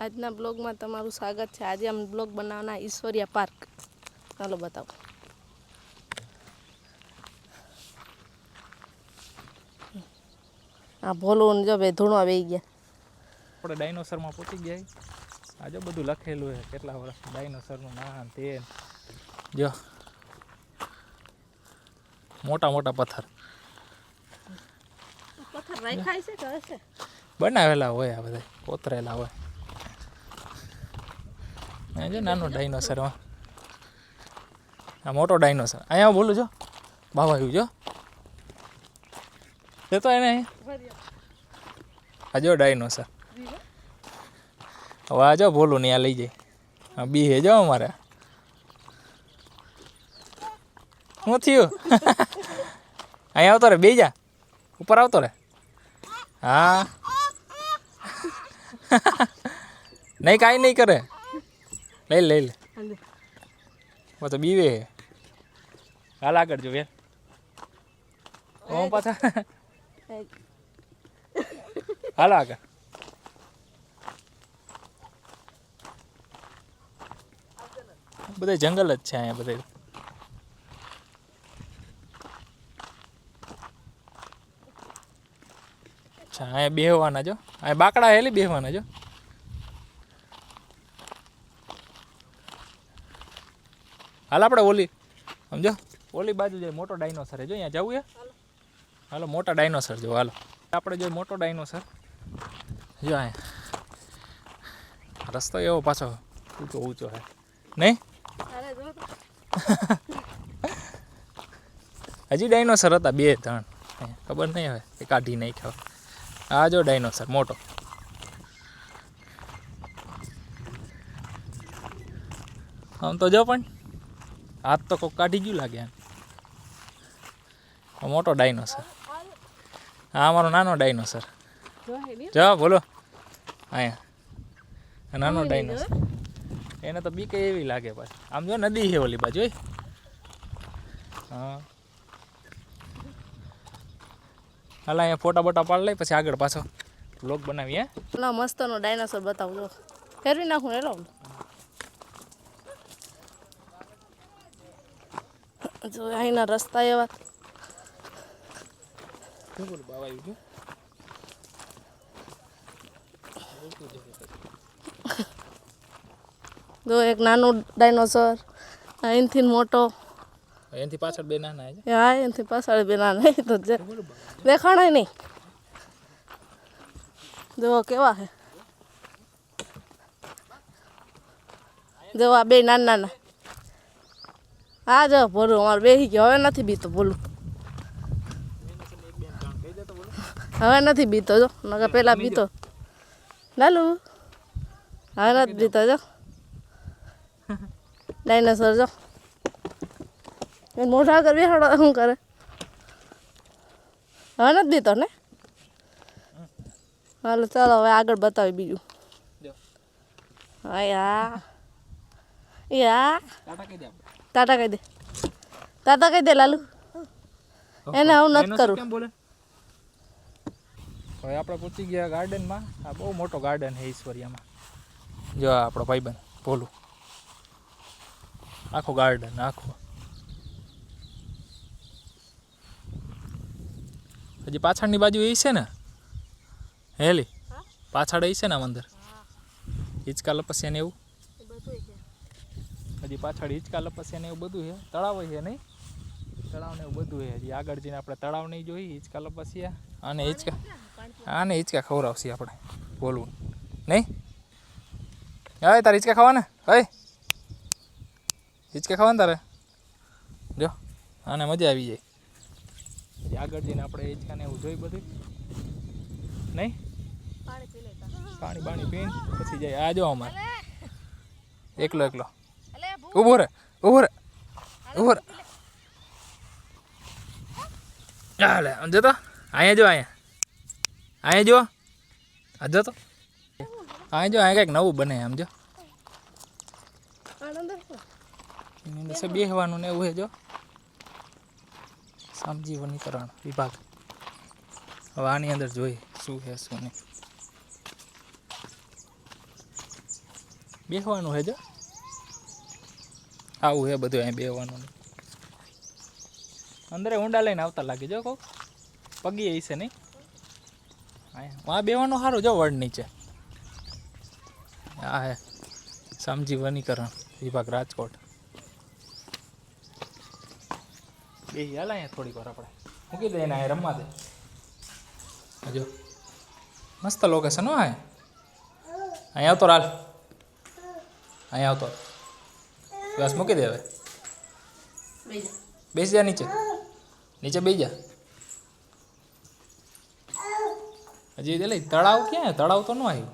આજના બ્લોગમાં તમારું સ્વાગત છે। આજે અમે બ્લોગ બનાવવાના ઈશ્વરિયા પાર્ક। ચાલો બતાવો। આ ભોલું જો બે ધૂણવા બેસી ગયા। આપણે ડાયનોસરમાં પહોંચી ગયા। આજે બધું લખેલું છે કેટલા વર્ષ ડાયનોસરનું નામ તે જો મોટા મોટા પથ્થર રાખાય છે કે હશે બનાવેલા હોય આ બધા કોતરેલા હોય। જો નાનો ડાયનોસર આ મોટો ડાયનોસર અહીંયા બોલું જો બાવા આવ્યું જો જતો એને આ જો ડાયનોસર હવે આ જો બોલું ને આ લઈ જાય આ બી હે જો અમારે શું થયું અહીંયા આવતો રે બે જા ઉપર આવતો રે હા નહીં કાંઈ નહીં કરે લઈ લે તો બીવે હાલ આગળ જો યાર હું પાછા હાલ આગળ બધા જંગલ જ છે અહીંયા બધા અચ્છા અહીંયા બેહવાના જો અહીંયા બાકડા હેલી બેહવાના જો હાલ આપણે ઓલી સમજો ઓલી બાજુ જાય મોટો ડાયનોસર જો અહીંયા જવું છે હાલો મોટા ડાયનોસર જો હાલો આપણે જો મોટો ડાયનોસર જો અહીંયા રસ્તો એવો પાછો ઊંચો ઊંચો છે નહીં હજી ડાયનોસર હતા બે ત્રણ ખબર નહીં હવે એ કાઢી નાખ્યા આ જો ડાયનોસર મોટો આમ તો જો પણ હાથ તો કોક કાઢી ગયું લાગે આમ મોટો ડાયનોસર હા અમારો નાનો ડાયનોસર જો બોલો અહીંયા નાનો ડાયનોસર એને તો બીક એવી લાગે પાછી આમ જો નદી છે ઓલી બાજુ હા હાલ અહીંયા ફોટા બોટા પાડ લઈ પછી આગળ પાછો બ્લોગ બનાવીએ ના મસ્તનો ડાયનોસર બતાવજો ફેરવી નાખું હેલો જો અહીંના રસ્તા એવા જો એક નાનું ડાયનોસર અહીંથી મોટો એનાથી પાછળ બે નાના હા એનાથી પાછળ બે નાના તો દેખાણાય નહીં જો કેવા હે જો આ બે નાના નાના હા જો ભોલું અમારે બેસી ગયો હવે નથી બીતો ભોલું હવે નથી બીતો જો નકર પેલા બીતો લાલુ હવે નથી બીતો જો ડાયનોસર જો મોઢા આગળ બેહાડો શું કરે હવે નથી બીતો ને હાલો ચાલો હવે આગળ બતાવી બીજું હા યા ટાટા કહી દે ટાટા કહી દે લાલુ એને હું નથી કરું હવે આપણે પહોંચી ગયા ગાર્ડનમાં આ બહુ મોટો ગાર્ડન છે ઈશ્વરિયામાં જો આપણો ભાઈબંધ ભોલું આખો ગાર્ડન આખો હજી પાછળની બાજુ એ છે ને હેલી પાછળ એ છે ને અંદર હિંચકા લપસ્યા ને એવું હજી પાછળ હિંચકા લપસ્યા ને એવું બધું છે તળાવ છે નહીં તળાવ ને એવું બધું છે હજી આગળ જઈને આપણે તળાવ નહીં જોઈ હિંચકા લપસ્યા અને હિંચકા ખવડાવશે આપણે બોલવું નહીં હવે તારે હિંચકા ખાવાના હવે હિંચકા ખાવાના તારે જો આને મજા આવી જાય આગળ જઈને આપણે હિંચકાને એવું જોઈ બધું નહીં પાણી બાણી પીને પછી જાય આ જો અમારે એકલો ઊભો રે હાલે આમ જતો અહીંયા જો આ જતો અહીંયા જો અહીંયા કંઈક નવું બને આમ જો એની અંદર બેસવાનું ને એવું છે જો સમજી વનીકરણ વિભાગ હવે આની અંદર જોઈએ શું છે શું નહીં બેસવાનું હે જો આવું હે બધું અહીં બેસવાનું અંદરે ઊંડા લઈને આવતા લાગે જો કહું પગી હશે નહીં આ બેવાનું સારું જો વડ નીચે આ હે સમજી વનીકરણ વિભાગ રાજકોટ બે હાલ અહીંયા થોડીક વાર આપણે મૂકી દે એને રમવા દે જો મસ્ત લોકેશન હો અહીંયા આવતો રાલ અહીંયા આવતો બસ મૂકી દે હવે બેસી જા નીચે નીચે બેસી જા હજી એટલે તળાવ ક્યાં તળાવ તો ન આવ્યું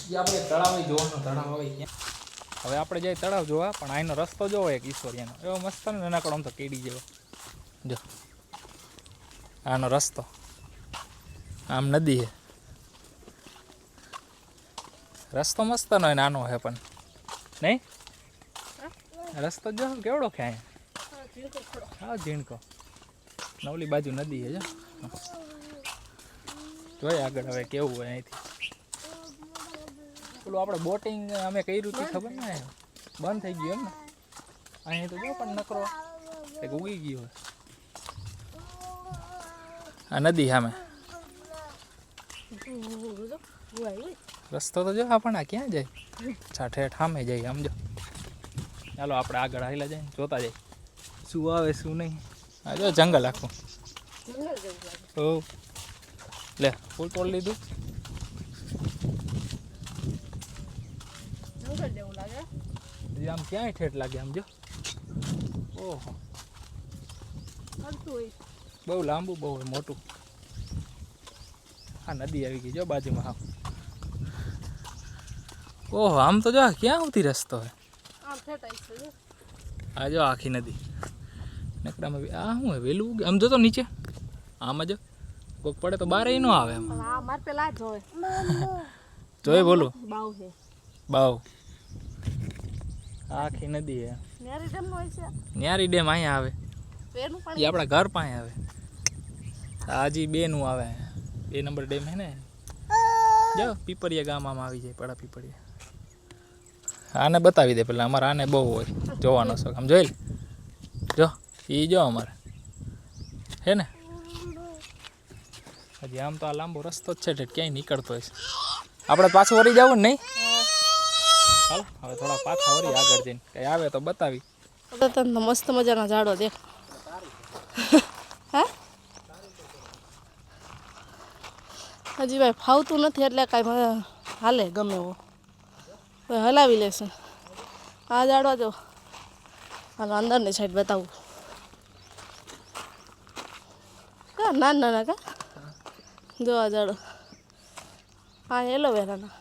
જે આપણે તળાવ જોવાનું તળાવ આવે ક્યાં હવે આપણે જઈએ તળાવ જોવા પણ આનો રસ્તો જોવો એક ઈશ્વરીયાનો એવો મસ્ત ને નાનકડો આમ તો કેડી જેવો જો આનો રસ્તો આમ નદી છે રસ્તો મસ્ત નો નાનો છે પણ નહીં રસ્તો જો કેવડો છે અહીંયા હા ઝીણકો નવલી બાજુ નદી છે જો જોઈએ આગળ હવે કેવું હોય અહીંથી પેલું આપણે બોટિંગ અમે કર્યું હતી ખબર ને બંધ થઈ ગયું એમ ને અહીં તો જો પણ નકરો એક ઉગી ગયો હોય આ નદી સામે રસ્તો તો જો પણ આ ક્યાં જાય ઠેઠ સામે જાય સમજો ચાલો આપણે આગળ હાલ્યા જાય જોતા જાય શું આવે શું નહીં આ જો જંગલ આખું ઓ લે ફૂલ તોડ લીધું હજી આમ ક્યાંય ઠેઠ લાગે આમ જો ઓહો બહુ લાંબુ બહુ મોટું હા નદી આવી ગઈ જો બાજુમાં હા ઓહો આમ તો જો ક્યાં આવતી રસ્તો હે આ જો આખી નદી નકડામાં આ શું હે વેલું આમ જો તો નીચે આમાં જો કોક પડે તો બારે ન આવે એમ જોઈ બોલું બાવ આખી નદી હે ન્યારી ડેમ અહીંયા આવે એ આપણા ઘર પાસે આવે હાજી 2 નું આવે 2 નંબર ડેમ હે ને જો પીપરિયા ગામ આમ આવી જાય પડા પીપરિયા આને બતાવી દે પેલા અમારે આને બહુ હોય જોવાનો શોખ આમ જોઈ જો એ જો અમારે હે ને હજી આમ તો આ લાંબો રસ્તો જ છે ક્યાંય નીકળતો હશે આપણે પાછું વળી જવું ને નહીં હાલ હવે થોડા પાછા વળી આગળ જઈને કઈ આવે તો બતાવી મસ્ત મજાના ઝાડો દેખ હા હજી ભાઈ ફાવતું નથી એટલે કાંઈ હાલે ગમે એવો હલાવી લેશે આ ઝાડો જો હાલો અંદરની સાઈડ બતાવું કા નાના નાના કા જો આ ઝાડો હા એલોવેરાના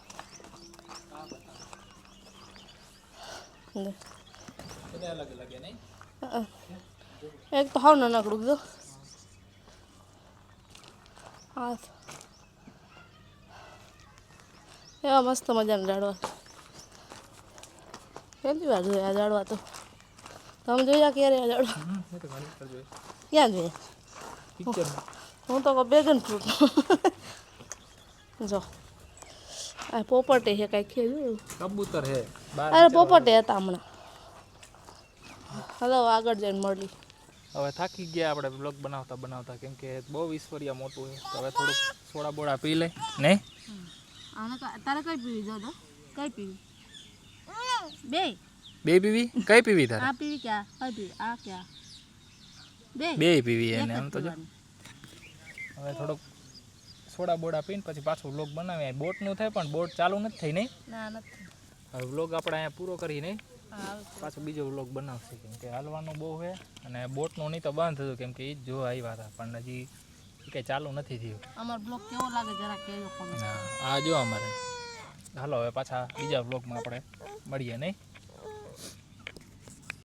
એક તો હાવ નાનકડું જો હા એવા મસ્ત મજાના ઝાડવા પહેલી વાર જોયા આ ઝાડવા તો તમે જોયા ક્યારે આ ઝાડવા ક્યાં જોયા હું તો બેગન ફ્રૂટ જો આ પોપટે છે કાંઈ ખેલું કબૂતર હે અરે પોપટે હતા હમણાં હલો આગળ જઈને મળી હવે થાકી ગયા આપણે બ્લોગ બનાવતા બનાવતા કેમ કે બહુ ઈશ્વરીયા મોટું છે તો હવે થોડુંક સોડા બોડા પી લે નહીં તારે કઈ પીવી જો તો કઈ પીવી બે પીવી કઈ પીવી તારે આ પીવી ક્યાં કઈ પીવી આ ક્યાં બે પીવી એને આમ તો જો હવે થોડુંક સોડા બોડા પીને પછી પાછું વ્લોગ બનાવીએ બોટનું થાય પણ બોટ ચાલુ નથી થઈ નહીં ના નથી હવે વ્લોગ આપણે અહીંયા પૂરો કરી નહીં પાછો બીજો વ્લોગ બનાવશે કેમ કે હાલવાનું બહુ છે અને બોટનું નહીં તો બંધ થયું કેમ કે એ જ જોવા આવ્યા હતા પણ હજી કંઈ ચાલુ નથી થયું અમારો બ્લોગ કેવો લાગે જરા કહેજો કોમેન્ટ આ જો અમારે હાલો હવે પાછા બીજા વ્લોગમાં આપણે મળીએ નહીં